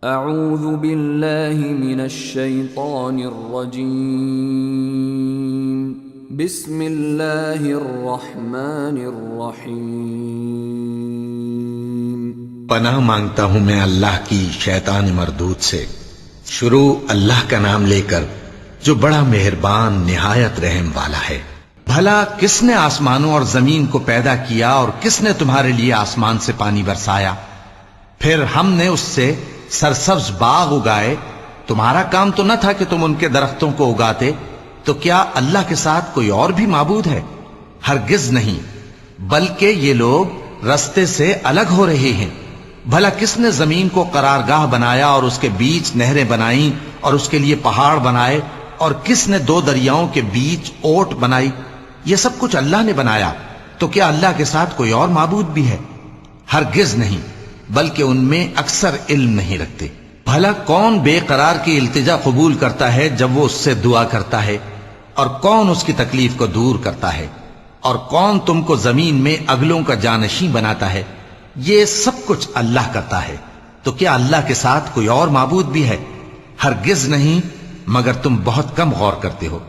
اعوذ باللہ من الشیطان الرجیم بسم اللہ الرحمن الرحیم۔ پناہ مانگتا ہوں میں اللہ کی شیطان مردود سے۔ شروع اللہ کا نام لے کر جو بڑا مہربان نہایت رحم والا ہے۔ بھلا کس نے آسمانوں اور زمین کو پیدا کیا اور کس نے تمہارے لیے آسمان سے پانی برسایا؟ پھر ہم نے اس سے سرسبز باغ اگائے۔ تمہارا کام تو نہ تھا کہ تم ان کے درختوں کو اگاتے؟ تو کیا اللہ کے ساتھ کوئی اور بھی معبود ہے؟ ہرگز نہیں، بلکہ یہ لوگ رستے سے الگ ہو رہے ہیں۔ بھلا کس نے زمین کو قرارگاہ بنایا اور اس کے بیچ نہریں بنائیں اور اس کے لیے پہاڑ بنائے، اور کس نے دو دریاؤں کے بیچ اوٹ بنائی؟ یہ سب کچھ اللہ نے بنایا۔ تو کیا اللہ کے ساتھ کوئی اور معبود بھی ہے؟ ہرگز نہیں، بلکہ ان میں اکثر علم نہیں رکھتے۔ بھلا کون بے قرار کی التجا قبول کرتا ہے جب وہ اس سے دعا کرتا ہے؟ اور کون اس کی تکلیف کو دور کرتا ہے؟ اور کون تم کو زمین میں اگلوں کا جانشین بناتا ہے؟ یہ سب کچھ اللہ کرتا ہے۔ تو کیا اللہ کے ساتھ کوئی اور معبود بھی ہے؟ ہرگز نہیں، مگر تم بہت کم غور کرتے ہو۔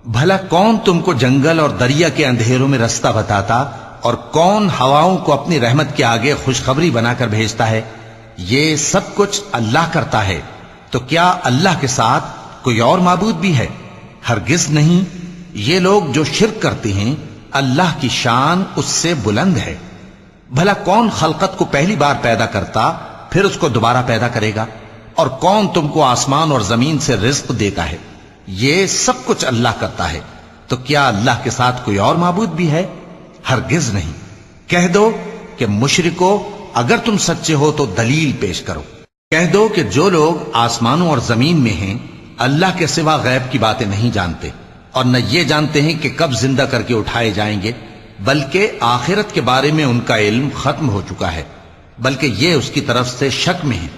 بھلا کون تم کو جنگل اور دریا کے اندھیروں میں رستہ بتاتا، اور کون ہواؤں کو اپنی رحمت کے آگے خوشخبری بنا کر بھیجتا ہے؟ یہ سب کچھ اللہ کرتا ہے۔ تو کیا اللہ کے ساتھ کوئی اور معبود بھی ہے؟ ہرگز نہیں۔ یہ لوگ جو شرک کرتے ہیں اللہ کی شان اس سے بلند ہے۔ بھلا کون خلقت کو پہلی بار پیدا کرتا پھر اس کو دوبارہ پیدا کرے گا؟ اور کون تم کو آسمان اور زمین سے رزق دیتا ہے؟ یہ سب کچھ اللہ کرتا ہے۔ تو کیا اللہ کے ساتھ کوئی اور معبود بھی ہے؟ ہرگز نہیں۔ کہہ دو کہ مشرکو، اگر تم سچے ہو تو دلیل پیش کرو۔ کہہ دو کہ جو لوگ آسمانوں اور زمین میں ہیں اللہ کے سوا غیب کی باتیں نہیں جانتے، اور نہ یہ جانتے ہیں کہ کب زندہ کر کے اٹھائے جائیں گے، بلکہ آخرت کے بارے میں ان کا علم ختم ہو چکا ہے، بلکہ یہ اس کی طرف سے شک میں ہیں،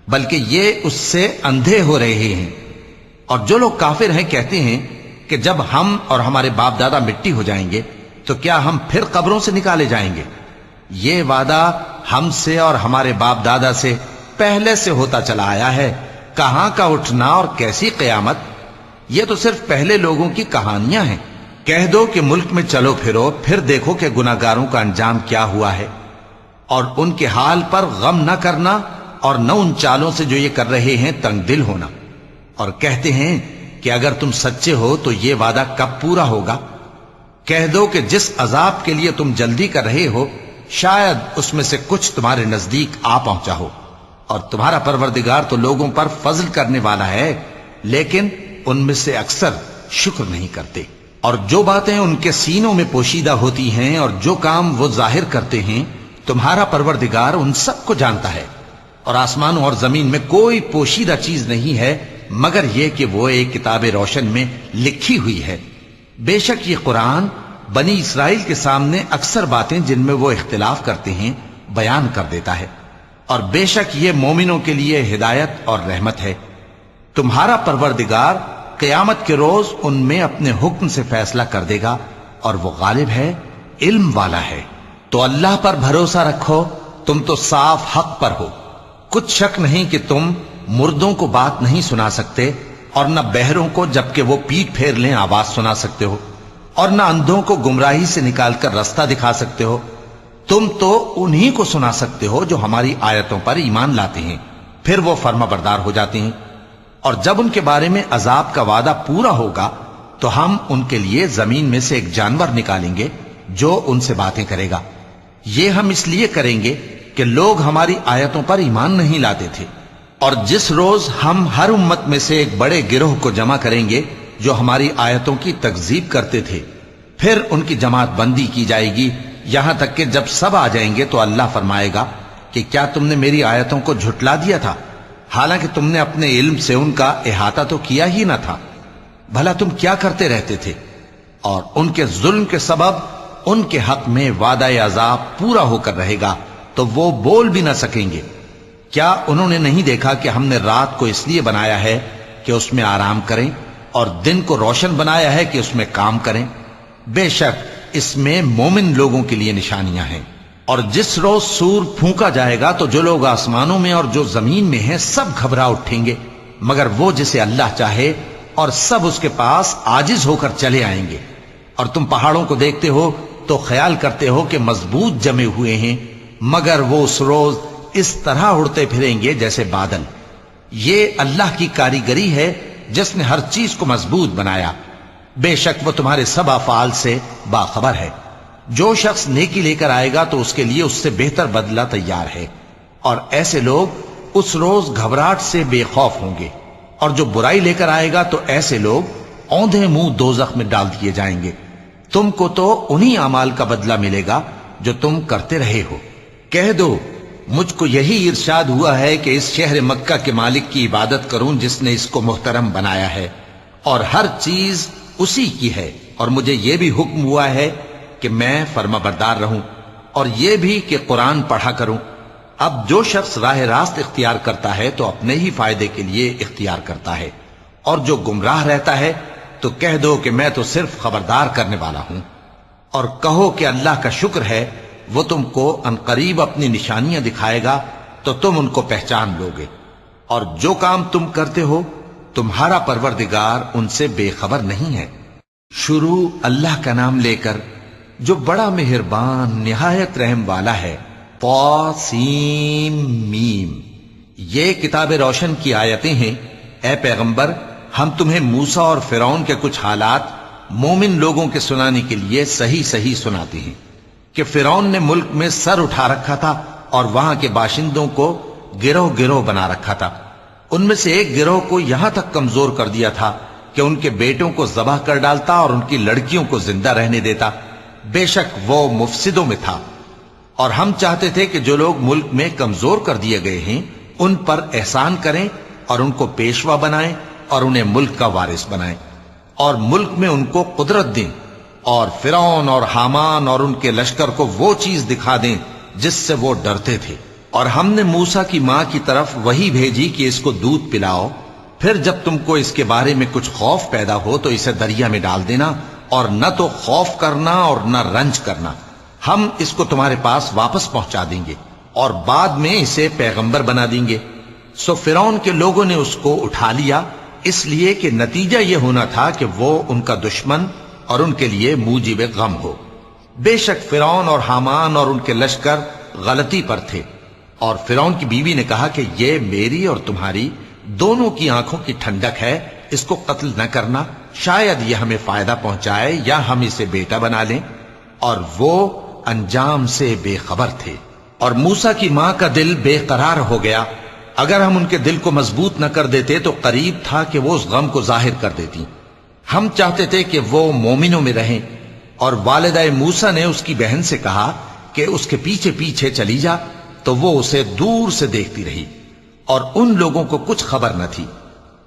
بلکہ یہ اس سے اندھے ہو رہے ہیں۔ اور جو لوگ کافر ہیں کہتے ہیں کہ جب ہم اور ہمارے باپ دادا مٹی ہو جائیں گے تو کیا ہم پھر قبروں سے نکالے جائیں گے؟ یہ وعدہ ہم سے اور ہمارے باپ دادا سے پہلے سے ہوتا چلا آیا ہے۔ کہاں کا اٹھنا اور کیسی قیامت؟ یہ تو صرف پہلے لوگوں کی کہانیاں ہیں۔ کہہ دو کہ ملک میں چلو پھرو، پھر دیکھو کہ گناہگاروں کا انجام کیا ہوا ہے، اور ان کے حال پر غم نہ کرنا، اور نہ ان چالوں سے جو یہ کر رہے ہیں تنگ دل ہونا۔ اور کہتے ہیں کہ اگر تم سچے ہو تو یہ وعدہ کب پورا ہوگا؟ کہہ دو کہ جس عذاب کے لیے تم جلدی کر رہے ہو شاید اس میں سے کچھ تمہارے نزدیک آ پہنچا ہو، اور تمہارا پروردگار تو لوگوں پر فضل کرنے والا ہے، لیکن ان میں سے اکثر شکر نہیں کرتے۔ اور جو باتیں ان کے سینوں میں پوشیدہ ہوتی ہیں اور جو کام وہ ظاہر کرتے ہیں تمہارا پروردگار ان سب کو جانتا ہے۔ اور آسمانوں اور زمین میں کوئی پوشیدہ چیز نہیں ہے مگر یہ کہ وہ ایک کتاب روشن میں لکھی ہوئی ہے۔ بے شک یہ قرآن بنی اسرائیل کے سامنے اکثر باتیں جن میں وہ اختلاف کرتے ہیں بیان کر دیتا ہے، اور بے شک یہ مومنوں کے لیے ہدایت اور رحمت ہے۔ تمہارا پروردگار قیامت کے روز ان میں اپنے حکم سے فیصلہ کر دے گا، اور وہ غالب ہے، علم والا ہے۔ تو اللہ پر بھروسہ رکھو، تم تو صاف حق پر ہو۔ کچھ شک نہیں کہ تم مردوں کو بات نہیں سنا سکتے، اور نہ بہروں کو جبکہ وہ پیٹ پھیر لیں آواز سنا سکتے ہو، اور نہ اندھوں کو گمراہی سے نکال کر رستہ دکھا سکتے ہو۔ تم تو انہی کو سنا سکتے ہو جو ہماری آیتوں پر ایمان لاتے ہیں، پھر وہ فرما بردار ہو جاتے ہیں۔ اور جب ان کے بارے میں عذاب کا وعدہ پورا ہوگا تو ہم ان کے لیے زمین میں سے ایک جانور نکالیں گے جو ان سے باتیں کرے گا۔ یہ ہم اس لیے کریں گے کہ لوگ ہماری آیتوں پر ایمان نہیں لاتے تھے۔ اور جس روز ہم ہر امت میں سے ایک بڑے گروہ کو جمع کریں گے جو ہماری آیتوں کی تکذیب کرتے تھے، پھر ان کی جماعت بندی کی جائے گی، یہاں تک کہ جب سب آ جائیں گے تو اللہ فرمائے گا کہ کیا تم نے میری آیتوں کو جھٹلا دیا تھا، حالانکہ تم نے اپنے علم سے ان کا احاطہ تو کیا ہی نہ تھا؟ بھلا تم کیا کرتے رہتے تھے؟ اور ان کے ظلم کے سبب ان کے حق میں وعدہ عذاب پورا ہو کر رہے گا تو وہ بول بھی نہ سکیں گے۔ کیا انہوں نے نہیں دیکھا کہ ہم نے رات کو اس لیے بنایا ہے کہ اس میں آرام کریں، اور دن کو روشن بنایا ہے کہ اس میں کام کریں؟ بے شک اس میں مومن لوگوں کے لیے نشانیاں ہیں۔ اور جس روز سور پھونکا جائے گا تو جو لوگ آسمانوں میں اور جو زمین میں ہیں سب گھبرا اٹھیں گے مگر وہ جسے اللہ چاہے، اور سب اس کے پاس عاجز ہو کر چلے آئیں گے۔ اور تم پہاڑوں کو دیکھتے ہو تو خیال کرتے ہو کہ مضبوط جمے ہوئے ہیں، مگر وہ اس روز اس طرح اڑتے پھریں گے جیسے بادل۔ یہ اللہ کی کاریگری ہے جس نے ہر چیز کو مضبوط بنایا، بے شک وہ تمہارے سب افعال سے باخبر ہے۔ جو شخص نیکی لے کر آئے گا تو اس کے لیے اس سے بہتر بدلہ تیار ہے، اور ایسے لوگ اس روز گھبراہٹ سے بے خوف ہوں گے۔ اور جو برائی لے کر آئے گا تو ایسے لوگ اوندھے منہ دوزخ میں ڈال دیے جائیں گے۔ تم کو تو انہی اعمال کا بدلہ ملے گا جو تم کرتے رہے ہو۔ کہہ دو مجھ کو یہی ارشاد ہوا ہے کہ اس شہر مکہ کے مالک کی عبادت کروں جس نے اس کو محترم بنایا ہے، اور ہر چیز اسی کی ہے، اور مجھے یہ بھی حکم ہوا ہے کہ میں فرما بردار رہوں، اور یہ بھی کہ قرآن پڑھا کروں۔ اب جو شخص راہ راست اختیار کرتا ہے تو اپنے ہی فائدے کے لیے اختیار کرتا ہے، اور جو گمراہ رہتا ہے تو کہہ دو کہ میں تو صرف خبردار کرنے والا ہوں۔ اور کہو کہ اللہ کا شکر ہے وہ تم کو عنقریب اپنی نشانیاں دکھائے گا تو تم ان کو پہچان لو گے، اور جو کام تم کرتے ہو تمہارا پروردگار ان سے بے خبر نہیں ہے۔ شروع اللہ کا نام لے کر جو بڑا مہربان نہایت رحم والا ہے۔ طاسیم میم، یہ کتاب روشن کی آیتیں ہیں۔ اے پیغمبر، ہم تمہیں موسیٰ اور فرعون کے کچھ حالات مومن لوگوں کے سنانے کے لیے صحیح صحیح سناتے ہیں کہ فرعون نے ملک میں سر اٹھا رکھا تھا اور وہاں کے باشندوں کو گروہ گروہ بنا رکھا تھا۔ ان میں سے ایک گروہ کو یہاں تک کمزور کر دیا تھا کہ ان کے بیٹوں کو ذبح کر ڈالتا اور ان کی لڑکیوں کو زندہ رہنے دیتا۔ بے شک وہ مفسدوں میں تھا۔ اور ہم چاہتے تھے کہ جو لوگ ملک میں کمزور کر دیے گئے ہیں ان پر احسان کریں اور ان کو پیشوا بنائیں اور انہیں ملک کا وارث بنائیں، اور ملک میں ان کو قدرت دیں، اور فرعون اور حامان اور ان کے لشکر کو وہ چیز دکھا دیں جس سے وہ ڈرتے تھے۔ اور ہم نے موسیٰ کی ماں کی طرف وحی بھیجی کہ اس کو دودھ پلاؤ، پھر جب تم کو اس کے بارے میں کچھ خوف پیدا ہو تو اسے دریا میں ڈال دینا، اور نہ تو خوف کرنا اور نہ رنج کرنا، ہم اس کو تمہارے پاس واپس پہنچا دیں گے اور بعد میں اسے پیغمبر بنا دیں گے۔ سو فرعون کے لوگوں نے اس کو اٹھا لیا، اس لیے کہ نتیجہ یہ ہونا تھا کہ وہ ان کا دشمن اور ان کے لیے موجب غم ہو۔ بے شک فرعون اور حامان اور ان کے لشکر غلطی پر تھے، اور فرعون کی بیوی نے کہا کہ یہ میری اور تمہاری دونوں کی آنکھوں کی ٹھنڈک ہے، اس کو قتل نہ کرنا، شاید یہ ہمیں فائدہ پہنچائے یا ہم اسے بیٹا بنا لیں۔ اور وہ انجام سے بے خبر تھے۔ اور موسیٰ کی ماں کا دل بے قرار ہو گیا، اگر ہم ان کے دل کو مضبوط نہ کر دیتے تو قریب تھا کہ وہ اس غم کو ظاہر کر دیتی۔ ہم چاہتے تھے کہ وہ مومنوں میں رہیں، اور والدہ موسیٰ نے اس کی بہن سے کہا کہ اس کے پیچھے پیچھے چلی جا، تو وہ اسے دور سے دیکھتی رہی، اور ان لوگوں کو کچھ خبر نہ تھی۔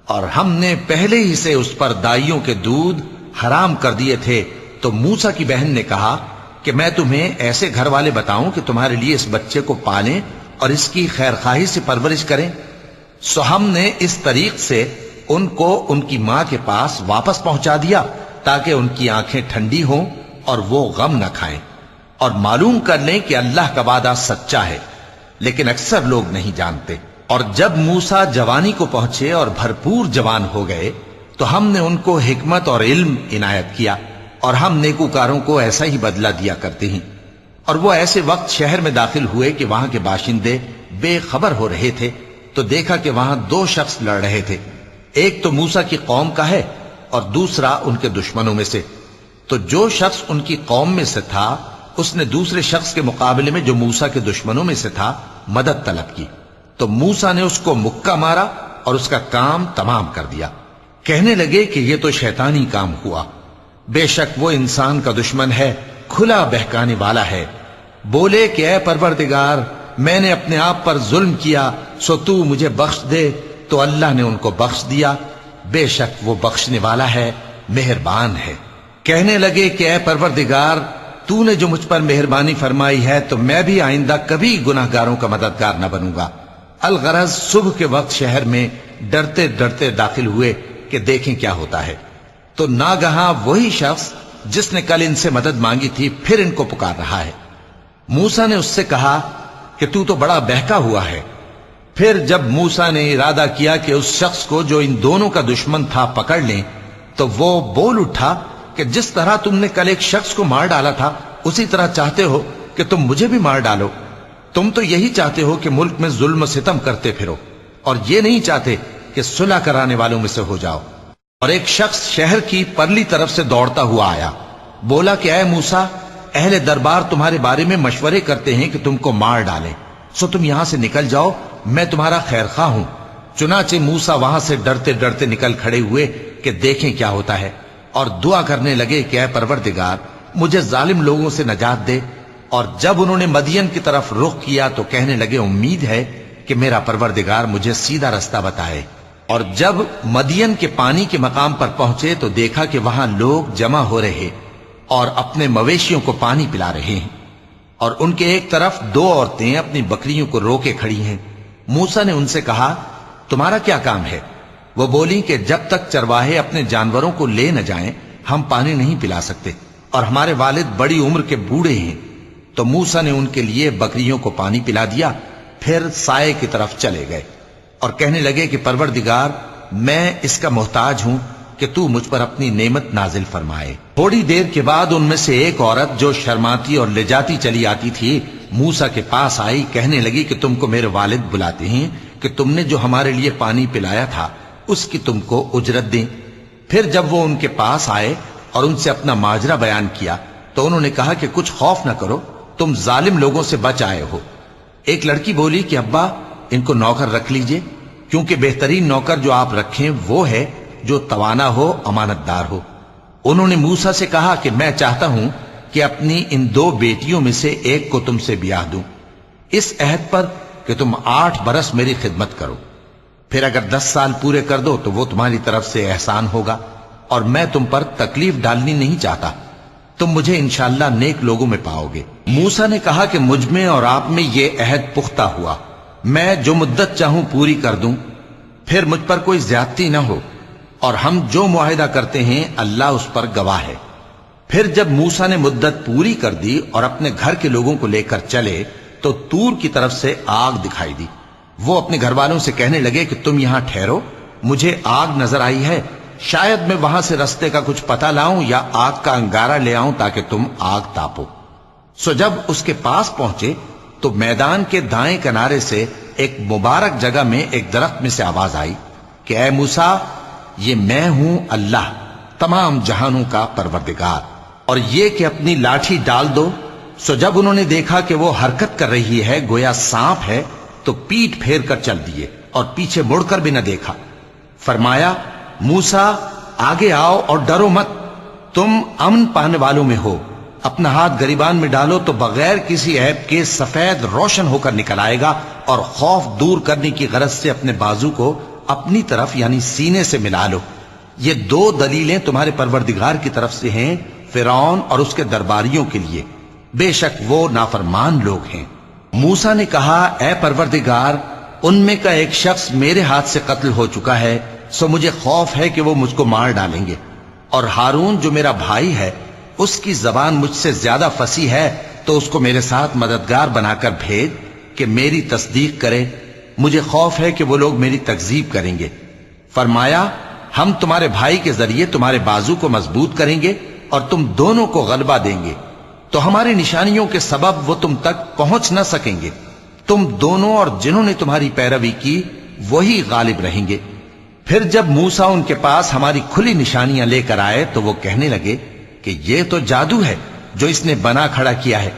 اور ہم نے پہلے ہی سے اس پر دائیوں کے دودھ حرام کر دیے تھے، تو موسیٰ کی بہن نے کہا کہ میں تمہیں ایسے گھر والے بتاؤں کہ تمہارے لیے اس بچے کو پالیں اور اس کی خیر خواہی سے پرورش کریں۔ سو ہم نے اس طریق سے ان کو ان کی ماں کے پاس واپس پہنچا دیا تاکہ ان کی آنکھیں ٹھنڈی ہوں اور وہ غم نہ کھائیں، اور معلوم کر لیں کہ اللہ کا وعدہ سچا ہے، لیکن اکثر لوگ نہیں جانتے۔ اور جب موسیٰ جوانی کو پہنچے اور بھرپور جوان ہو گئے تو ہم نے ان کو حکمت اور علم عنایت کیا، اور ہم نیکوکاروں کو ایسا ہی بدلہ دیا کرتے ہیں۔ اور وہ ایسے وقت شہر میں داخل ہوئے کہ وہاں کے باشندے بے خبر ہو رہے تھے، تو دیکھا کہ وہاں دو شخص لڑ رہے تھے، ایک تو موسیٰ کی قوم کا ہے اور دوسرا ان کے دشمنوں میں سے۔ تو جو شخص ان کی قوم میں سے تھا اس نے دوسرے شخص کے مقابلے میں جو موسیٰ کے دشمنوں میں سے تھا مدد طلب کی، تو موسیٰ نے اس کو مکہ مارا اور اس کا کام تمام کر دیا۔ کہنے لگے کہ یہ تو شیطانی کام ہوا، بے شک وہ انسان کا دشمن ہے، کھلا بہکانے والا ہے۔ بولے کہ اے پروردگار، میں نے اپنے آپ پر ظلم کیا، سو تو مجھے بخش دے، تو اللہ نے ان کو بخش دیا، بے شک وہ بخشنے والا ہے، مہربان ہے۔ کہنے لگے کہ اے پروردگار، تو نے جو مجھ پر مہربانی فرمائی ہے تو میں بھی آئندہ کبھی گناہ گاروں کا مددگار نہ بنوں گا۔ الغرض صبح کے وقت شہر میں ڈرتے ڈرتے داخل ہوئے کہ دیکھیں کیا ہوتا ہے، تو ناگہاں وہی شخص جس نے کل ان سے مدد مانگی تھی پھر ان کو پکار رہا ہے۔ موسیٰ نے اس سے کہا کہ تو بڑا بہکا ہوا ہے۔ پھر جب موسیٰ نے ارادہ کیا کہ اس شخص کو جو ان دونوں کا دشمن تھا پکڑ لیں، تو وہ بول اٹھا کہ جس طرح تم نے کل ایک شخص کو مار ڈالا تھا اسی طرح چاہتے ہو کہ تم مجھے بھی مار ڈالو۔ تم تو یہی چاہتے ہو کہ ملک میں ظلم و ستم کرتے پھرو، اور یہ نہیں چاہتے کہ صلح کرانے والوں میں سے ہو جاؤ۔ اور ایک شخص شہر کی پرلی طرف سے دوڑتا ہوا آیا، بولا کہ اے موسیٰ، اہل دربار تمہارے بارے میں مشورے کرتے ہیں کہ تم کو مار ڈالیں، سو تم یہاں سے نکل جاؤ، میں تمہارا خیر خواہ ہوں۔ چنانچہ موسیٰ وہاں سے ڈرتے ڈرتے نکل کھڑے ہوئے کہ دیکھیں کیا ہوتا ہے، اور دعا کرنے لگے کہ اے پروردگار مجھے ظالم لوگوں سے نجات دے۔ اور جب انہوں نے مدین کی طرف رخ کیا تو کہنے لگے امید ہے کہ میرا پروردگار مجھے سیدھا رستہ بتائے۔ اور جب مدین کے پانی کے مقام پر پہنچے تو دیکھا کہ وہاں لوگ جمع ہو رہے اور اپنے مویشیوں کو پانی پلا رہے ہیں، اور ان کے ایک طرف دو عورتیں اپنی بکریوں کو روکے کھڑی ہیں۔ موسیٰ نے ان سے کہا تمہارا کیا کام ہے؟ وہ بولی کہ جب تک چرواہے اپنے جانوروں کو لے نہ جائیں ہم پانی نہیں پلا سکتے، اور ہمارے والد بڑی عمر کے بوڑھے ہیں۔ تو موسیٰ نے ان کے لیے بکریوں کو پانی پلا دیا، پھر سائے کی طرف چلے گئے اور کہنے لگے کہ پروردگار میں اس کا محتاج ہوں کہ تو مجھ پر اپنی نعمت نازل فرمائے۔ تھوڑی دیر کے بعد ان میں سے ایک عورت جو شرماتی اور لجاتی چلی آتی تھی موسیٰ کے پاس آئی، کہنے لگی کہ تم کو میرے والد بلاتے ہیں کہ تم نے جو ہمارے لیے پانی پلایا تھا اس کی تم کو اجرت دیں۔ پھر جب وہ ان کے پاس آئے اور ان سے اپنا ماجرا بیان کیا تو انہوں نے کہا کہ کچھ خوف نہ کرو، تم ظالم لوگوں سے بچ آئے ہو۔ ایک لڑکی بولی کہ ابا ان کو نوکر رکھ لیجئے، کیونکہ بہترین نوکر جو آپ رکھیں وہ ہے جو توانا ہو، امانت دار ہو۔ انہوں نے موسیٰ سے کہا کہ میں چاہتا ہوں کہ اپنی ان دو بیٹیوں میں سے ایک کو تم سے بیاہ دوں، اس عہد پر کہ تم 8 برس میری خدمت کرو، پھر اگر 10 سال پورے کر دو تو وہ تمہاری طرف سے احسان ہوگا، اور میں تم پر تکلیف ڈالنی نہیں چاہتا، تم مجھے انشاءاللہ نیک لوگوں میں پاؤ گے۔ موسیٰ نے کہا کہ مجھ میں اور آپ میں یہ عہد پختہ ہوا، میں جو مدت چاہوں پوری کر دوں، پھر مجھ پر کوئی زیادتی نہ ہو، اور ہم جو معاہدہ کرتے ہیں اللہ اس پر گواہ ہے۔ پھر جب موسیٰ نے مدت پوری کر دی اور اپنے گھر کے لوگوں کو لے کر چلے تو طور کی طرف سے آگ دکھائی دی۔ وہ اپنے گھر والوں سے کہنے لگے کہ تم یہاں ٹھہرو، مجھے آگ نظر آئی ہے، شاید میں وہاں سے رستے کا کچھ پتہ لاؤں یا آگ کا انگارہ لے آؤں تاکہ تم آگ تاپو۔ سو جب اس کے پاس پہنچے تو میدان کے دائیں کنارے سے ایک مبارک جگہ میں ایک درخت میں سے آواز آئی کہ اے موسیٰ، یہ میں ہوں اللہ، تمام جہانوں کا پروردگار، اور یہ کہ اپنی لاٹھی ڈال دو۔ سو جب انہوں نے دیکھا کہ وہ حرکت کر رہی ہے گویا سانپ ہے تو پیٹ پھیر کر چل دیے اور پیچھے مڑ کر بھی نہ دیکھا۔ فرمایا موسیٰ آگے آؤ اور ڈرو مت، تم امن پانے والوں میں ہو، اپنا ہاتھ گریبان میں ڈالو تو بغیر کسی عیب کے سفید روشن ہو کر نکل آئے گا، اور خوف دور کرنے کی غرض سے اپنے بازو کو اپنی طرف یعنی سینے سے ملا لو۔ یہ 2 دلیلیں تمہارے پروردگار کی طرف سے ہیں فرعون اور اس کے درباریوں کے لیے، بے شک وہ نافرمان لوگ ہیں۔ موسیٰ نے کہا اے پروردگار، ان میں کا ایک شخص میرے ہاتھ سے قتل ہو چکا ہے، سو مجھے خوف ہے کہ وہ مجھ کو مار ڈالیں گے، اور ہارون جو میرا بھائی ہے اس کی زبان مجھ سے زیادہ فصیح ہے، تو اس کو میرے ساتھ مددگار بنا کر بھیج کہ میری تصدیق کرے، مجھے خوف ہے کہ وہ لوگ میری تکذیب کریں گے۔ فرمایا ہم تمہارے بھائی کے ذریعے تمہارے بازو کو مضبوط کریں گے اور تم دونوں کو غلبہ دیں گے، تو ہماری نشانیوں کے سبب وہ تم تک پہنچ نہ سکیں گے، تم دونوں اور جنہوں نے تمہاری پیروی کی وہی غالب رہیں گے۔ پھر جب موسیٰ ان کے پاس ہماری کھلی نشانیاں لے کر آئے تو وہ کہنے لگے کہ یہ تو جادو ہے جو اس نے بنا کھڑا کیا ہے،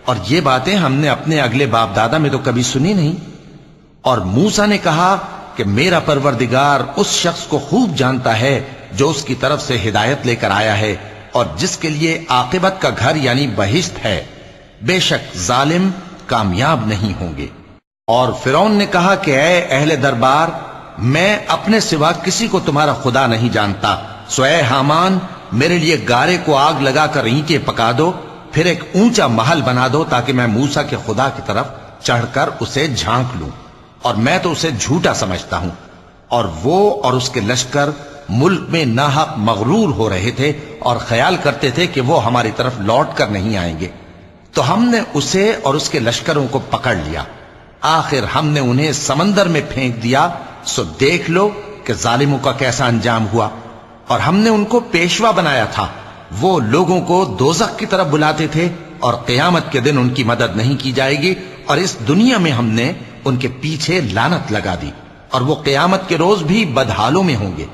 اور یہ باتیں ہم نے اپنے اگلے باپ دادا میں تو کبھی سنی نہیں۔ اور موسیٰ نے کہا کہ میرا پروردگار اس شخص کو خوب جانتا ہے جو اس کی طرف سے ہدایت لے کر آیا ہے اور جس کے لیے عاقبت کا گھر یعنی بہشت ہے، بے شک ظالم کامیاب نہیں ہوں گے۔ اور فرعون نے کہا کہ اے اہل دربار، میں اپنے سوا کسی کو تمہارا خدا نہیں جانتا، سو اے حامان میرے لیے گارے کو آگ لگا کر اینٹیں پکا دو، پھر ایک اونچا محل بنا دو تاکہ میں موسیٰ کے خدا کی طرف چڑھ کر اسے جھانک لوں، اور میں تو اسے جھوٹا سمجھتا ہوں۔ اور وہ اور اس کے لشکر ملک میں ناحق مغرور ہو رہے تھے اور خیال کرتے تھے کہ وہ ہماری طرف لوٹ کر نہیں آئیں گے۔ تو ہم نے اسے اور اس کے لشکروں کو پکڑ لیا، آخر ہم نے انہیں سمندر میں پھینک دیا، سو دیکھ لو کہ ظالموں کا کیسا انجام ہوا۔ اور ہم نے ان کو پیشوا بنایا تھا، وہ لوگوں کو دوزخ کی طرف بلاتے تھے، اور قیامت کے دن ان کی مدد نہیں کی جائے گی، اور اس دنیا میں ہم نے ان کے پیچھے لعنت لگا دی، اور وہ قیامت کے روز بھی بدحالوں میں ہوں گے۔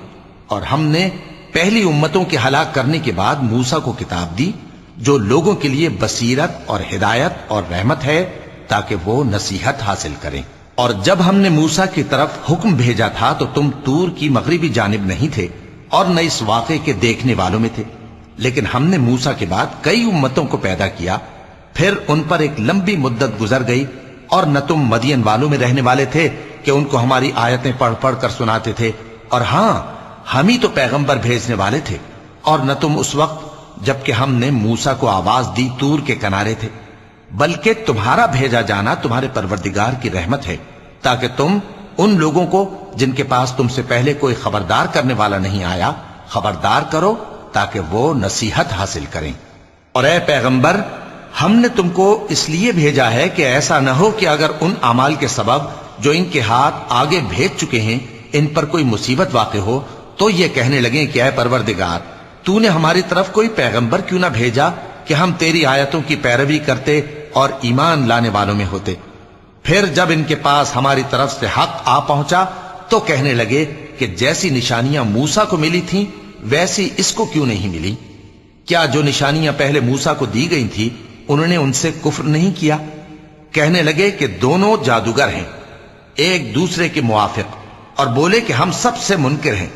اور ہم نے پہلی امتوں کے ہلاک کرنے کے بعد موسیٰ کو کتاب دی، جو لوگوں کے لیے بصیرت اور ہدایت اور رحمت ہے، تاکہ وہ نصیحت حاصل کریں۔ اور جب ہم نے موسیٰ کی طرف حکم بھیجا تھا تو تم طور کی مغربی جانب نہیں تھے اور نہ اس واقعے کے دیکھنے والوں میں تھے، لیکن ہم نے موسیٰ کے بعد کئی امتوں کو پیدا کیا، پھر ان پر ایک لمبی مدت گزر گئی، اور نہ تم مدین والوں میں رہنے والے تھے کہ ان کو ہماری آیتیں پڑھ پڑھ کر سناتے تھے، اور ہاں ہم ہی تو پیغمبر بھیجنے والے تھے، اور نہ تم اس وقت جبکہ ہم نے موسیٰ کو آواز دی طور کے کنارے تھے، بلکہ تمہارا بھیجا جانا تمہارے پروردگار کی رحمت ہے، تاکہ تم ان لوگوں کو جن کے پاس تم سے پہلے کوئی خبردار کرنے والا نہیں آیا خبردار کرو، تاکہ وہ نصیحت حاصل کریں۔ اور اے پیغمبر، ہم نے تم کو اس لیے بھیجا ہے کہ ایسا نہ ہو کہ اگر ان اعمال کے سبب جو ان کے ہاتھ آگے بھیج چکے ہیں ان پر کوئی مصیبت واقع ہو تو یہ کہنے لگیں کہ اے پروردگار، تو نے ہماری طرف کوئی پیغمبر کیوں نہ بھیجا کہ ہم تیری آیتوں کی پیروی کرتے اور ایمان لانے والوں میں ہوتے۔ پھر جب ان کے پاس ہماری طرف سے حق آ پہنچا تو کہنے لگے کہ جیسی نشانیاں موسیٰ کو ملی تھیں ویسی اس کو کیوں نہیں ملی؟ کیا جو نشانیاں پہلے موسیٰ کو دی گئی تھی انہوں نے ان سے کفر نہیں کیا؟ کہنے لگے کہ دونوں جادوگر ہیں، ایک دوسرے کے موافق، اور بولے کہ ہم سب سے منکر ہیں۔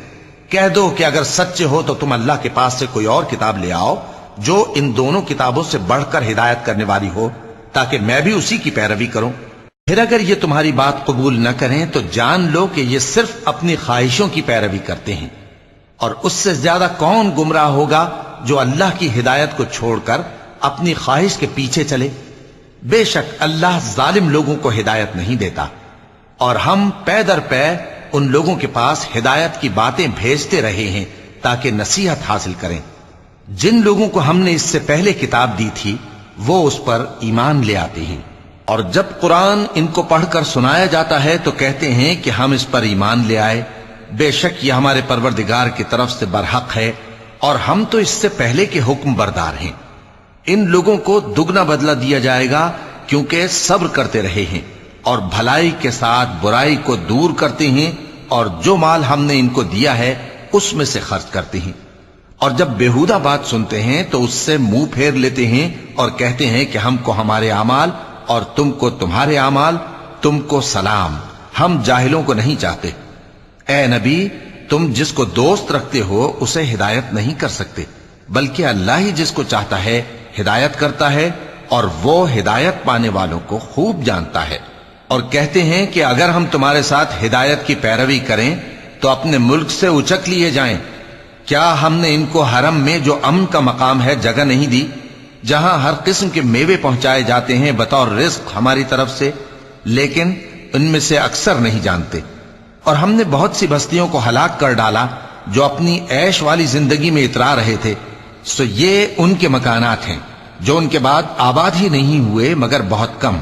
کہہ دو کہ اگر سچے ہو تو تم اللہ کے پاس سے کوئی اور کتاب لے آؤ جو ان دونوں کتابوں سے بڑھ کر ہدایت کرنے والی ہو، تاکہ میں بھی اسی کی پیروی کروں۔ پھر اگر یہ تمہاری بات قبول نہ کریں تو جان لو کہ یہ صرف اپنی خواہشوں کی پیروی کرتے ہیں، اور اس سے زیادہ کون گمراہ ہوگا جو اللہ کی ہدایت کو چھوڑ کر اپنی خواہش کے پیچھے چلے۔ بے شک اللہ ظالم لوگوں کو ہدایت نہیں دیتا، اور ہم پے در پے ان لوگوں کے پاس ہدایت کی باتیں بھیجتے رہے ہیں تاکہ نصیحت حاصل کریں۔ جن لوگوں کو ہم نے اس سے پہلے کتاب دی تھی وہ اس پر ایمان لے آتے ہیں، اور جب قرآن ان کو پڑھ کر سنایا جاتا ہے تو کہتے ہیں کہ ہم اس پر ایمان لے آئے، بے شک یہ ہمارے پروردگار کی طرف سے برحق ہے، اور ہم تو اس سے پہلے کے حکم بردار ہیں۔ ان لوگوں کو دگنا بدلہ دیا جائے گا کیونکہ صبر کرتے رہے ہیں اور بھلائی کے ساتھ برائی کو دور کرتے ہیں، اور جو مال ہم نے ان کو دیا ہے اس میں سے خرچ کرتے ہیں، اور جب بےہودہ بات سنتے ہیں تو اس سے منہ پھیر لیتے ہیں اور کہتے ہیں کہ ہم کو ہمارے اعمال اور تم کو تمہارے اعمال، تم کو سلام، ہم جاہلوں کو نہیں چاہتے۔ اے نبی، تم جس کو دوست رکھتے ہو اسے ہدایت نہیں کر سکتے، بلکہ اللہ ہی جس کو چاہتا ہے ہدایت کرتا ہے، اور وہ ہدایت پانے والوں کو خوب جانتا ہے۔ اور کہتے ہیں کہ اگر ہم تمہارے ساتھ ہدایت کی پیروی کریں تو اپنے ملک سے اچک لیے جائیں۔ کیا ہم نے ان کو حرم میں جو امن کا مقام ہے جگہ نہیں دی، جہاں ہر قسم کے میوے پہنچائے جاتے ہیں بطور رزق ہماری طرف سے؟ لیکن ان میں سے اکثر نہیں جانتے۔ اور ہم نے بہت سی بستیوں کو ہلاک کر ڈالا جو اپنی عیش والی زندگی میں اترا رہے تھے، سو یہ ان کے مکانات ہیں جو ان کے بعد آباد ہی نہیں ہوئے مگر بہت کم،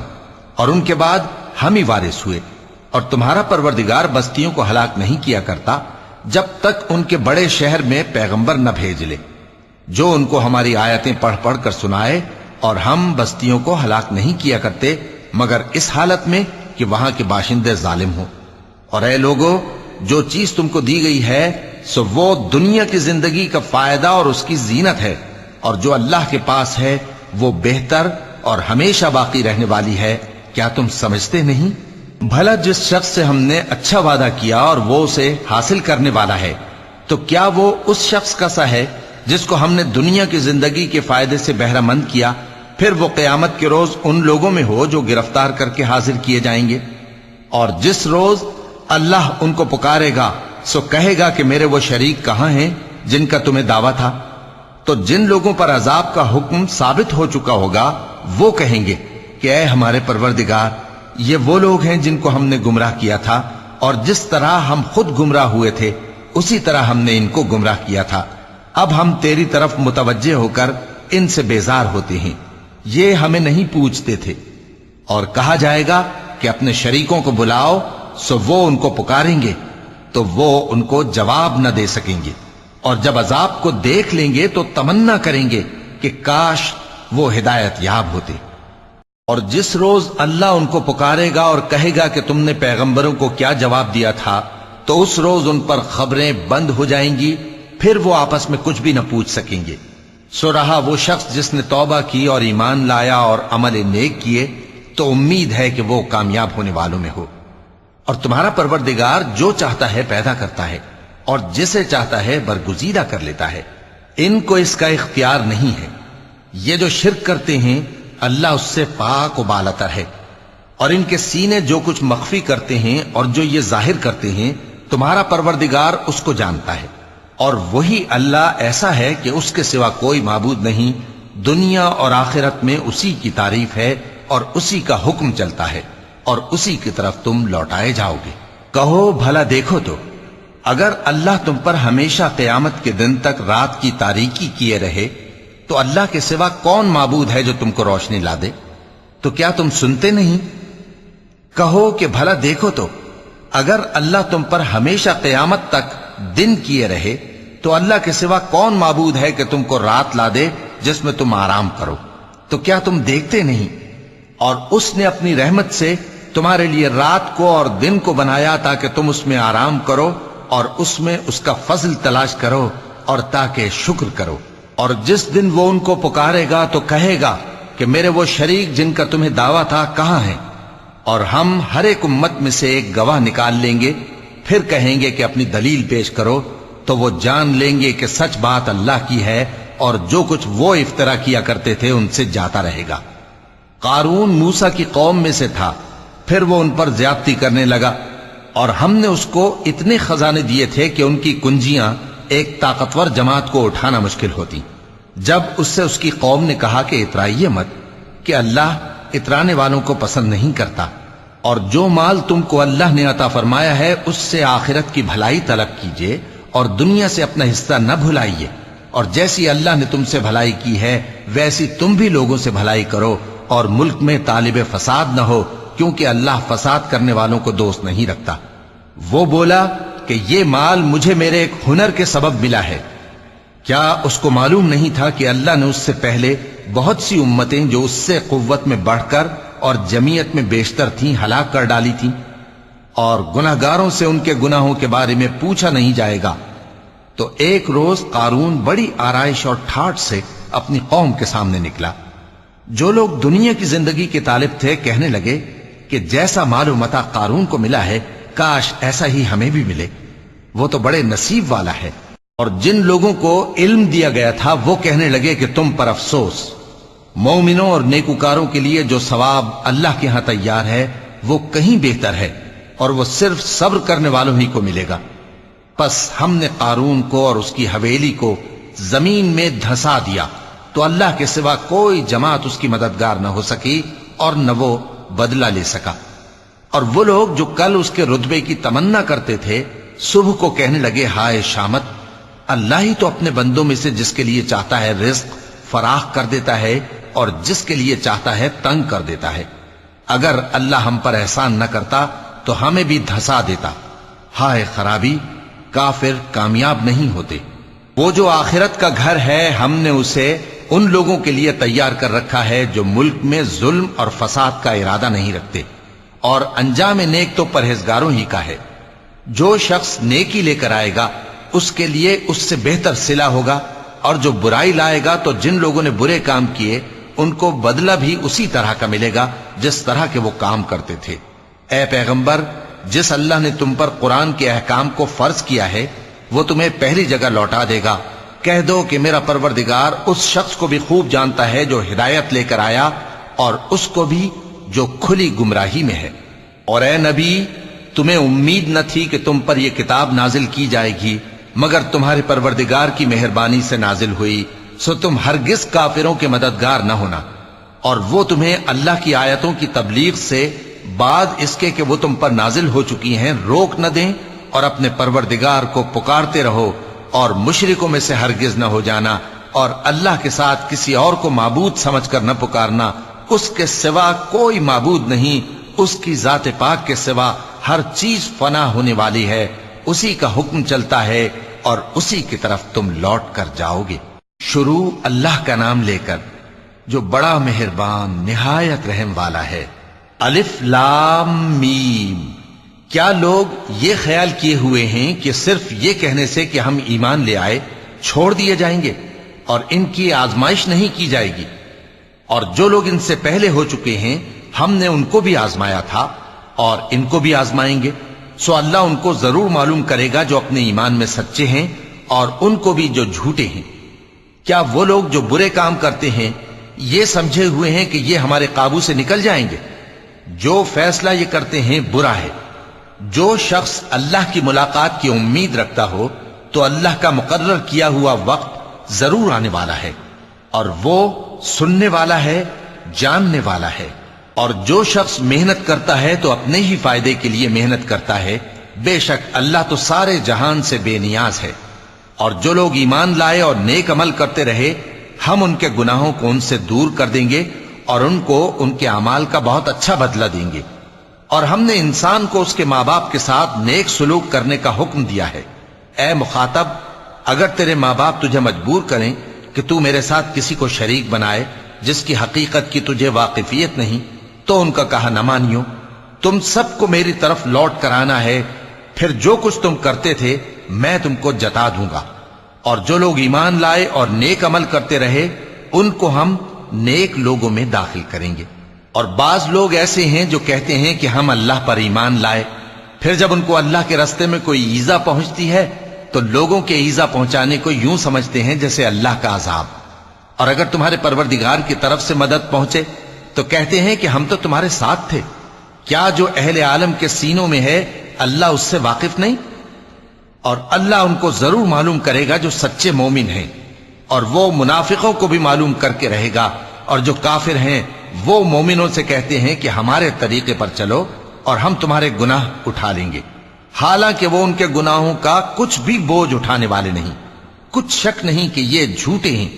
اور ان کے بعد ہم ہی وارث ہوئے۔ اور تمہارا پروردگار بستیوں کو ہلاک نہیں کیا کرتا جب تک ان کے بڑے شہر میں پیغمبر نہ بھیج لے جو ان کو ہماری آیتیں پڑھ پڑھ کر سنائے، اور ہم بستیوں کو ہلاک نہیں کیا کرتے مگر اس حالت میں کہ وہاں کے باشندے ظالم ہوں۔ اور اے لوگو، جو چیز تم کو دی گئی ہے سو وہ دنیا کی زندگی کا فائدہ اور اس کی زینت ہے، اور جو اللہ کے پاس ہے وہ بہتر اور ہمیشہ باقی رہنے والی ہے۔ کیا تم سمجھتے نہیں؟ بھلا جس شخص سے ہم نے اچھا وعدہ کیا اور وہ اسے حاصل کرنے والا ہے، تو کیا وہ اس شخص کا سا ہے جس کو ہم نے دنیا کی زندگی کے فائدے سے بہرہ مند کیا، پھر وہ قیامت کے روز ان لوگوں میں ہو جو گرفتار کر کے حاضر کیے جائیں گے؟ اور جس روز اللہ ان کو پکارے گا سو کہے گا کہ میرے وہ شریک کہاں ہیں جن کا تمہیں دعویٰ تھا؟ تو جن لوگوں پر عذاب کا حکم ثابت ہو چکا ہوگا وہ کہیں گے کہ اے ہمارے پروردگار، یہ وہ لوگ ہیں جن کو ہم نے گمراہ کیا تھا، اور جس طرح ہم خود گمراہ ہوئے تھے اسی طرح ہم نے ان کو گمراہ کیا تھا۔ اب ہم تیری طرف متوجہ ہو کر ان سے بیزار ہوتے ہیں۔ یہ ہمیں نہیں پوچھتے تھے۔ اور کہا جائے گا کہ اپنے شریکوں کو بلاؤ، سو وہ ان کو پکاریں گے تو وہ ان کو جواب نہ دے سکیں گے، اور جب عذاب کو دیکھ لیں گے تو تمنا کریں گے کہ کاش وہ ہدایت یاب ہوتے۔ اور جس روز اللہ ان کو پکارے گا اور کہے گا کہ تم نے پیغمبروں کو کیا جواب دیا تھا، تو اس روز ان پر خبریں بند ہو جائیں گی، پھر وہ آپس میں کچھ بھی نہ پوچھ سکیں گے۔ سو رہا وہ شخص جس نے توبہ کی اور ایمان لایا اور عمل نیک کیے، تو امید ہے کہ وہ کامیاب ہونے والوں میں ہو۔ اور تمہارا پروردگار جو چاہتا ہے پیدا کرتا ہے، اور جسے چاہتا ہے برگزیدہ کر لیتا ہے، ان کو اس کا اختیار نہیں ہے۔ یہ جو شرک کرتے ہیں اللہ اس سے پاک و بالاتر ہے، اور ان کے سینے جو کچھ مخفی کرتے ہیں اور جو یہ ظاہر کرتے ہیں تمہارا پروردگار اس کو جانتا ہے۔ اور وہی اللہ ایسا ہے کہ اس کے سوا کوئی معبود نہیں، دنیا اور آخرت میں اسی کی تعریف ہے اور اسی کا حکم چلتا ہے، اور اسی کی طرف تم لوٹائے جاؤ گے۔ کہو بھلا دیکھو تو، اگر اللہ تم پر ہمیشہ قیامت کے دن تک رات کی تاریکی کیے رہے تو اللہ کے سوا کون معبود ہے جو تم کو روشنی لا دے؟ تو کیا تم سنتے نہیں؟ کہو کہ بھلا دیکھو تو، اگر اللہ تم پر ہمیشہ قیامت تک دن کیے رہے تو اللہ کے سوا کون معبود ہے کہ تم کو رات لا دے جس میں تم آرام کرو؟ تو کیا تم دیکھتے نہیں؟ اور اس نے اپنی رحمت سے تمہارے لیے رات کو اور دن کو بنایا تاکہ تم اس میں آرام کرو اور اس میں اس کا فضل تلاش کرو اور تاکہ شکر کرو۔ اور جس دن وہ ان کو پکارے گا تو کہے گا کہ میرے وہ شریک جن کا تمہیں دعویٰ تھا کہاں ہیں؟ اور ہم ہر ایک امت میں سے ایک گواہ نکال لیں گے، پھر کہیں گے کہ اپنی دلیل پیش کرو، تو وہ جان لیں گے کہ سچ بات اللہ کی ہے، اور جو کچھ وہ افترا کیا کرتے تھے ان سے جاتا رہے گا۔ قارون موسیٰ کی قوم میں سے تھا، پھر وہ ان پر زیادتی کرنے لگا، اور ہم نے اس کو اتنے خزانے دیے تھے کہ ان کی کنجیاں ایک طاقتور جماعت کو اٹھانا مشکل ہوتی۔ جب اس سے اس کی قوم نے کہا کہ اترائیے مت، کہ اللہ اترانے والوں کو پسند نہیں کرتا، اور جو مال تم کو اللہ نے عطا فرمایا ہے اس سے آخرت کی بھلائی طلب کیجیے اور دنیا سے اپنا حصہ نہ بھلائیے، اور جیسی اللہ نے تم سے بھلائی کی ہے ویسی تم بھی لوگوں سے بھلائی کرو، اور ملک میں طالب فساد نہ ہو، کیونکہ اللہ فساد کرنے والوں کو دوست نہیں رکھتا۔ وہ بولا کہ یہ مال مجھے میرے ایک ہنر کے سبب ملا ہے۔ کیا اس کو معلوم نہیں تھا کہ اللہ نے اس سے پہلے بہت سی امتیں جو اس سے قوت میں بڑھ کر اور جمعیت میں بیشتر تھیں ہلاک کر ڈالی تھیں، اور گناہگاروں سے ان کے گناہوں کے بارے میں پوچھا نہیں جائے گا؟ تو ایک روز قارون بڑی آرائش اور ٹھاٹ سے اپنی قوم کے سامنے نکلا۔ جو لوگ دنیا کی زندگی کے طالب تھے کہنے لگے کہ جیسا مال و متاع قارون کو ملا ہے کاش ایسا ہی ہمیں بھی ملے، وہ تو بڑے نصیب والا ہے۔ اور جن لوگوں کو علم دیا گیا تھا وہ کہنے لگے کہ تم پر افسوس، مومنوں اور نیکوکاروں کے لیے جو ثواب اللہ کے ہاں تیار ہے وہ کہیں بہتر ہے، اور وہ صرف صبر کرنے والوں ہی کو ملے گا۔ پس ہم نے قارون کو اور اس کی حویلی کو زمین میں دھسا دیا، تو اللہ کے سوا کوئی جماعت اس کی مددگار نہ ہو سکی اور نہ وہ بدلہ لے سکا۔ اور وہ لوگ جو کل اس کے رتبے کی تمنا کرتے تھے صبح کو کہنے لگے ہائے شامت، اللہ ہی تو اپنے بندوں میں سے جس کے لیے چاہتا ہے رزق فراخ کر دیتا ہے اور جس کے لیے چاہتا ہے تنگ کر دیتا ہے۔ اگر اللہ ہم پر احسان نہ کرتا تو ہمیں بھی دھسا دیتا۔ ہائے خرابی، کافر کامیاب نہیں ہوتے۔ وہ جو آخرت کا گھر ہے ہم نے اسے ان لوگوں کے لیے تیار کر رکھا ہے جو ملک میں ظلم اور فساد کا ارادہ نہیں رکھتے، اور انجام نیک تو پرہیزگاروں ہی کا ہے۔ جو شخص نیکی لے کر آئے گا اس کے لیے اس سے بہتر صلہ ہوگا، اور جو برائی لائے گا تو جن لوگوں نے برے کام کیے ان کو بدلہ بھی اسی طرح کا ملے گا جس طرح کے وہ کام کرتے تھے۔ اے پیغمبر، جس اللہ نے تم پر قرآن کے احکام کو فرض کیا ہے وہ تمہیں پہلی جگہ لوٹا دے گا۔ کہہ دو کہ میرا پروردگار اس شخص کو بھی خوب جانتا ہے جو ہدایت لے کر آیا اور اس کو بھی جو کھلی گمراہی میں ہے۔ اور اے نبی، تمہیں امید نہ تھی کہ تم پر یہ کتاب نازل کی جائے گی مگر تمہارے پروردگار کی مہربانی سے نازل ہوئی، سو تم ہرگز کافروں کے مددگار نہ ہونا، اور وہ تمہیں اللہ کی آیتوں کی تبلیغ سے بعد اس کے کہ وہ تم پر نازل ہو چکی ہیں روک نہ دیں، اور اپنے پروردگار کو پکارتے رہو، اور مشرکوں میں سے ہرگز نہ ہو جانا اور اللہ کے ساتھ کسی اور کو معبود سمجھ کر نہ پکارنا، اس کے سوا کوئی معبود نہیں، اس کی ذات پاک کے سوا ہر چیز فنا ہونے والی ہے، اسی کا حکم چلتا ہے اور اسی کی طرف تم لوٹ کر جاؤ گے۔ شروع اللہ کا نام لے کر جو بڑا مہربان نہایت رحم والا ہے۔ الف لام میم۔ کیا لوگ یہ خیال کیے ہوئے ہیں کہ صرف یہ کہنے سے کہ ہم ایمان لے آئے چھوڑ دیے جائیں گے اور ان کی آزمائش نہیں کی جائے گی؟ اور جو لوگ ان سے پہلے ہو چکے ہیں ہم نے ان کو بھی آزمایا تھا اور ان کو بھی آزمائیں گے، سو اللہ ان کو ضرور معلوم کرے گا جو اپنے ایمان میں سچے ہیں اور ان کو بھی جو جھوٹے ہیں۔ کیا وہ لوگ جو برے کام کرتے ہیں یہ سمجھے ہوئے ہیں کہ یہ ہمارے قابو سے نکل جائیں گے؟ جو فیصلہ یہ کرتے ہیں برا ہے۔ جو شخص اللہ کی ملاقات کی امید رکھتا ہو تو اللہ کا مقرر کیا ہوا وقت ضرور آنے والا ہے، اور وہ سننے والا ہے، جاننے والا ہے۔ اور جو شخص محنت کرتا ہے تو اپنے ہی فائدے کے لیے محنت کرتا ہے، بے شک اللہ تو سارے جہان سے بے نیاز ہے۔ اور جو لوگ ایمان لائے اور نیک عمل کرتے رہے ہم ان کے گناہوں کو ان سے دور کر دیں گے اور ان کو ان کے اعمال کا بہت اچھا بدلہ دیں گے۔ اور ہم نے انسان کو اس کے ماں باپ کے ساتھ نیک سلوک کرنے کا حکم دیا ہے۔ اے مخاطب، اگر تیرے ماں باپ تجھے مجبور کریں کہ تو میرے ساتھ کسی کو شریک بنائے جس کی حقیقت کی تجھے واقفیت نہیں تو ان کا کہا نہ مانیو۔ تم سب کو میری طرف لوٹ کر آنا ہے، پھر جو کچھ تم کرتے تھے میں تم کو جتا دوں گا۔ اور جو لوگ ایمان لائے اور نیک عمل کرتے رہے ان کو ہم نیک لوگوں میں داخل کریں گے۔ اور بعض لوگ ایسے ہیں جو کہتے ہیں کہ ہم اللہ پر ایمان لائے، پھر جب ان کو اللہ کے راستے میں کوئی ایذا پہنچتی ہے تو لوگوں کے ایذا پہنچانے کو یوں سمجھتے ہیں جیسے اللہ کا عذاب۔ اور اگر تمہارے پروردگار کی طرف سے مدد پہنچے تو کہتے ہیں کہ ہم تو تمہارے ساتھ تھے۔ کیا جو اہل عالم کے سینوں میں ہے اللہ اس سے واقف نہیں؟ اور اللہ ان کو ضرور معلوم کرے گا جو سچے مومن ہیں، اور وہ منافقوں کو بھی معلوم کر کے رہے گا۔ اور جو کافر ہیں وہ مومنوں سے کہتے ہیں کہ ہمارے طریقے پر چلو اور ہم تمہارے گناہ اٹھا لیں گے، حالانکہ وہ ان کے گناہوں کا کچھ بھی بوجھ اٹھانے والے نہیں۔ کچھ شک نہیں کہ یہ جھوٹے ہیں،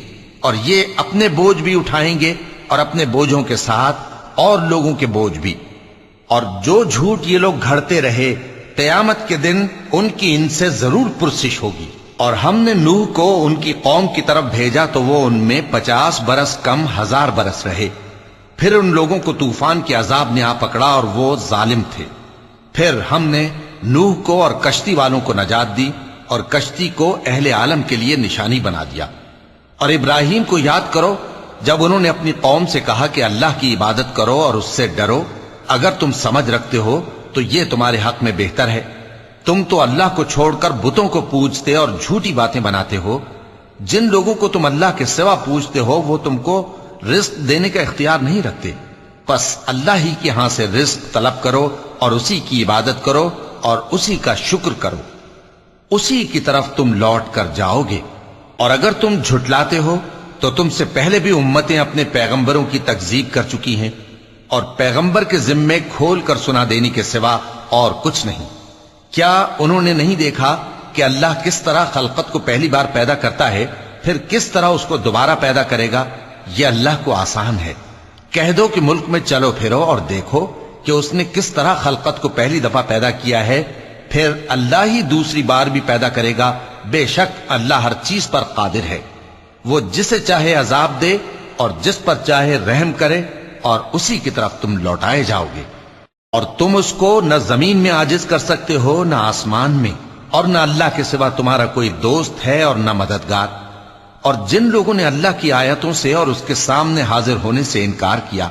اور یہ اپنے بوجھ بھی اٹھائیں گے اور اپنے بوجھوں کے ساتھ اور لوگوں کے بوجھ بھی۔ اور جو جھوٹ یہ لوگ گھڑتے رہے قیامت کے دن ان کی ان سے ضرور پرسش ہوگی۔ اور ہم نے نوح کو ان کی قوم کی طرف بھیجا تو وہ ان میں 50 برس کم 1000 برس رہے، پھر ان لوگوں کو طوفان کے عذاب نے آ پکڑا اور وہ ظالم تھے۔ پھر ہم نے نوح کو اور کشتی والوں کو نجات دی اور کشتی کو اہل عالم کے لیے نشانی بنا دیا۔ اور ابراہیم کو یاد کرو جب انہوں نے اپنی قوم سے کہا کہ اللہ کی عبادت کرو اور اس سے ڈرو، اگر تم سمجھ رکھتے ہو تو یہ تمہارے حق میں بہتر ہے۔ تم تو اللہ کو چھوڑ کر بتوں کو پوجتے اور جھوٹی باتیں بناتے ہو۔ جن لوگوں کو تم اللہ کے سوا پوجتے ہو وہ تم کو رزق دینے کا اختیار نہیں رکھتے، پس اللہ ہی کے ہاں سے رزق طلب کرو اور اسی کی عبادت کرو اور اسی کا شکر کرو، اسی کی طرف تم لوٹ کر جاؤ گے۔ اور اگر تم جھٹلاتے ہو تو تم سے پہلے بھی امتیں اپنے پیغمبروں کی تکذیب کر چکی ہیں، اور پیغمبر کے ذمے کھول کر سنا دینے کے سوا اور کچھ نہیں۔ کیا انہوں نے نہیں دیکھا کہ اللہ کس طرح خلقت کو پہلی بار پیدا کرتا ہے پھر کس طرح اس کو دوبارہ پیدا کرے گا؟ یہ اللہ کو آسان ہے۔ کہہ دو کہ ملک میں چلو پھرو اور دیکھو کہ اس نے کس طرح خلقت کو پہلی دفعہ پیدا کیا ہے، پھر اللہ ہی دوسری بار بھی پیدا کرے گا۔ بے شک اللہ ہر چیز پر قادر ہے۔ وہ جسے چاہے عذاب دے اور جس پر چاہے رحم کرے، اور اسی کی طرف تم لوٹائے جاؤ گے۔ اور تم اس کو نہ زمین میں عاجز کر سکتے ہو نہ آسمان میں، اور نہ اللہ کے سوا تمہارا کوئی دوست ہے اور نہ مددگار۔ اور جن لوگوں نے اللہ کی آیتوں سے اور اس کے سامنے حاضر ہونے سے انکار کیا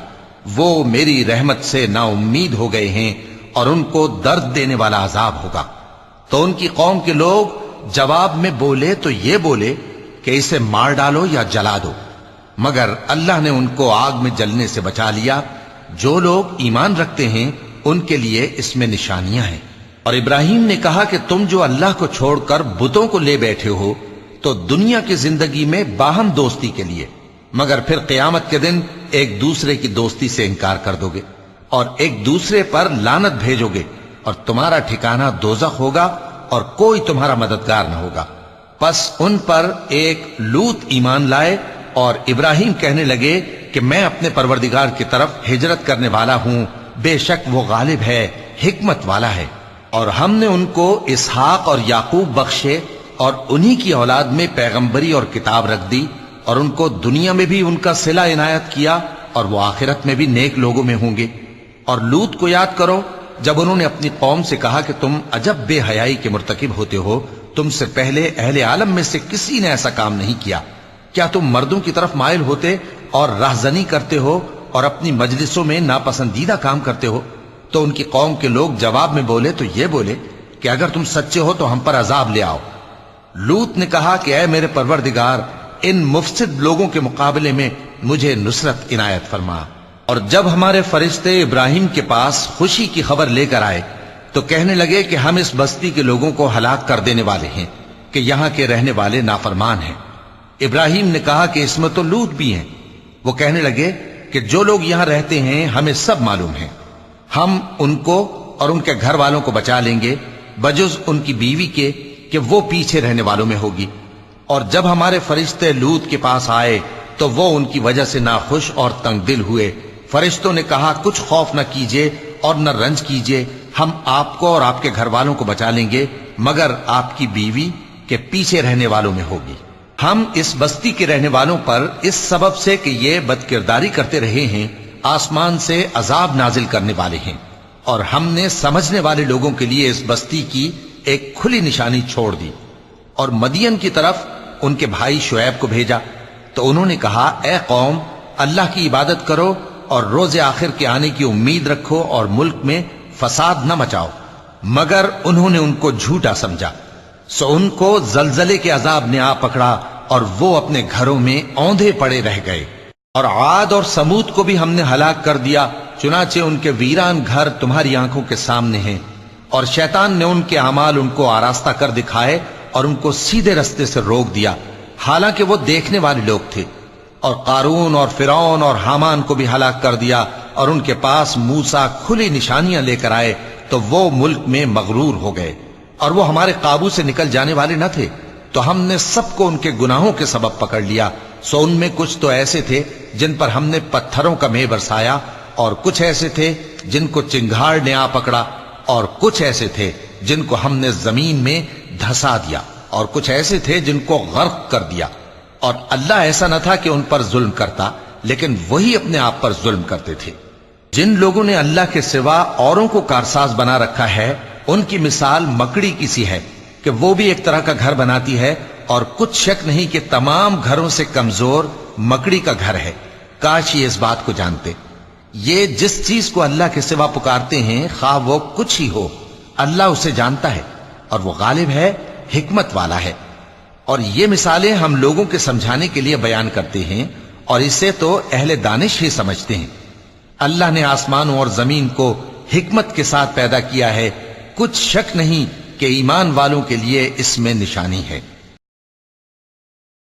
وہ میری رحمت سے نا امید ہو گئے ہیں اور ان کو درد دینے والا عذاب ہوگا۔ تو ان کی قوم کے لوگ جواب میں بولے تو یہ بولے کہ اسے مار ڈالو یا جلا دو، مگر اللہ نے ان کو آگ میں جلنے سے بچا لیا۔ جو لوگ ایمان رکھتے ہیں ان کے لیے اس میں نشانیاں ہیں۔ اور ابراہیم نے کہا کہ تم جو اللہ کو چھوڑ کر بتوں کو لے بیٹھے ہو تو دنیا کی زندگی میں باہم دوستی کے لیے، مگر پھر قیامت کے دن ایک دوسرے کی دوستی سے انکار کر دو گے اور ایک دوسرے پر لعنت بھیجو گے، اور تمہارا ٹھکانہ دوزخ ہوگا اور کوئی تمہارا مددگار نہ ہوگا۔ پس ان پر ایک لوط ایمان لائے اور ابراہیم کہنے لگے کہ میں اپنے پروردگار کی طرف ہجرت کرنے والا ہوں، بے شک وہ غالب ہے، حکمت والا ہے۔ اور ہم نے ان کو اسحاق اور یعقوب بخشے اور انہی کی اولاد میں پیغمبری اور کتاب رکھ دی، اور ان کو دنیا میں بھی ان کا صلہ عنایت کیا، اور وہ آخرت میں بھی نیک لوگوں میں ہوں گے۔ اور لوط کو یاد کرو جب انہوں نے اپنی قوم سے کہا کہ تم عجب بے حیائی کے مرتکب ہوتے ہو، تم سے پہلے اہل عالم میں سے کسی نے ایسا کام نہیں کیا، کیا تم مردوں کی طرف مائل ہوتے اور رہزنی کرتے ہو اور اپنی مجلسوں میں ناپسندیدہ کام کرتے ہو؟ تو ان کی قوم کے لوگ جواب میں بولے تو یہ بولے کہ اگر تم سچے ہو تو ہم پر عذاب لے آؤ۔ لوط نے کہا کہ اے میرے پروردگار، ان مفسد لوگوں کے مقابلے میں مجھے نصرت عنایت فرما۔ اور جب ہمارے فرشتے ابراہیم کے پاس خوشی کی خبر لے کر آئے تو کہنے لگے کہ ہم اس بستی کے لوگوں کو ہلاک کر دینے والے ہیں کہ یہاں کے رہنے والے نافرمان ہیں۔ ابراہیم نے کہا کہ اس میں تو لوط بھی ہیں۔ وہ کہنے لگے کہ جو لوگ یہاں رہتے ہیں ہمیں سب معلوم ہیں، ہم ان کو اور ان کے گھر والوں کو بچا لیں گے بجز ان کی بیوی کے کہ وہ پیچھے رہنے والوں میں ہوگی۔ اور جب ہمارے فرشتے لوط کے پاس آئے تو وہ ان کی وجہ سے ناخوش اور تنگ دل ہوئے۔ فرشتوں نے کہا کچھ خوف نہ کیجیے اور نہ رنج کیجیے، ہم آپ کو اور آپ کے گھر والوں کو بچا لیں گے مگر آپ کی بیوی کے پیچھے رہنے والوں میں ہوگی۔ ہم اس بستی کے رہنے والوں پر اس سبب سے کہ یہ بدکرداری کرتے رہے ہیں آسمان سے عذاب نازل کرنے والے ہیں، اور ہم نے سمجھنے والے لوگوں کے لیے اس بستی کی ایک کھلی نشانی چھوڑ دی۔ اور مدین کی طرف ان کے بھائی شعیب کو بھیجا تو انہوں نے کہا اے قوم، اللہ کی عبادت کرو اور روز آخر کے آنے کی امید رکھو اور ملک میں فساد نہ مچاؤ، مگر انہوں نے ان کو جھوٹا سمجھا، سو ان کو زلزلے کے عذاب نے آ پکڑا اور وہ اپنے گھروں میں اوندھے پڑے رہ گئے۔ اور عاد اور سمود کو بھی ہم نے ہلاک کر دیا، چنانچہ ان کے ویران گھر تمہاری آنکھوں کے سامنے ہیں، اور شیطان نے ان کے اعمال ان کو آراستہ کر دکھائے اور ان کو سیدھے رستے سے روک دیا، حالانکہ وہ دیکھنے والے لوگ تھے۔ اور قارون اور فرعون اور حامان کو بھی ہلاک کر دیا، اور ان کے پاس موسیٰ کھلی نشانیاں لے کر آئے تو وہ ملک میں مغرور ہو گئے، اور وہ ہمارے قابو سے نکل جانے والے نہ تھے، تو ہم نے سب کو ان کے گناہوں کے سبب پکڑ لیا۔ سو ان میں کچھ تو ایسے تھے جن پر ہم نے پتھروں کا مے برسایا، اور کچھ ایسے تھے جن کو چنگھاڑ نے آ پکڑا، اور کچھ ایسے تھے جن کو ہم نے زمین میں دھسا دیا، اور کچھ ایسے تھے جن کو غرق کر دیا۔ اور اللہ ایسا نہ تھا کہ ان پر ظلم کرتا، لیکن وہی اپنے آپ پر ظلم کرتے تھے۔ جن لوگوں نے اللہ کے سوا اوروں کو کارساز بنا رکھا ہے، ان کی مثال مکڑی کی سی ہے کہ وہ بھی ایک طرح کا گھر بناتی ہے، اور کچھ شک نہیں کہ تمام گھروں سے کمزور مکڑی کا گھر ہے۔ کاش یہ اس بات کو جانتے۔ یہ جس چیز کو اللہ کے سوا پکارتے ہیں خواہ وہ کچھ ہی ہو، اللہ اسے جانتا ہے اور وہ غالب ہے، حکمت والا ہے۔ اور یہ مثالیں ہم لوگوں کے سمجھانے کے لیے بیان کرتے ہیں، اور اسے تو اہل دانش ہی سمجھتے ہیں۔ اللہ نے آسمانوں اور زمین کو حکمت کے ساتھ پیدا کیا ہے، کچھ شک نہیں کہ ایمان والوں کے لیے اس میں نشانی ہے۔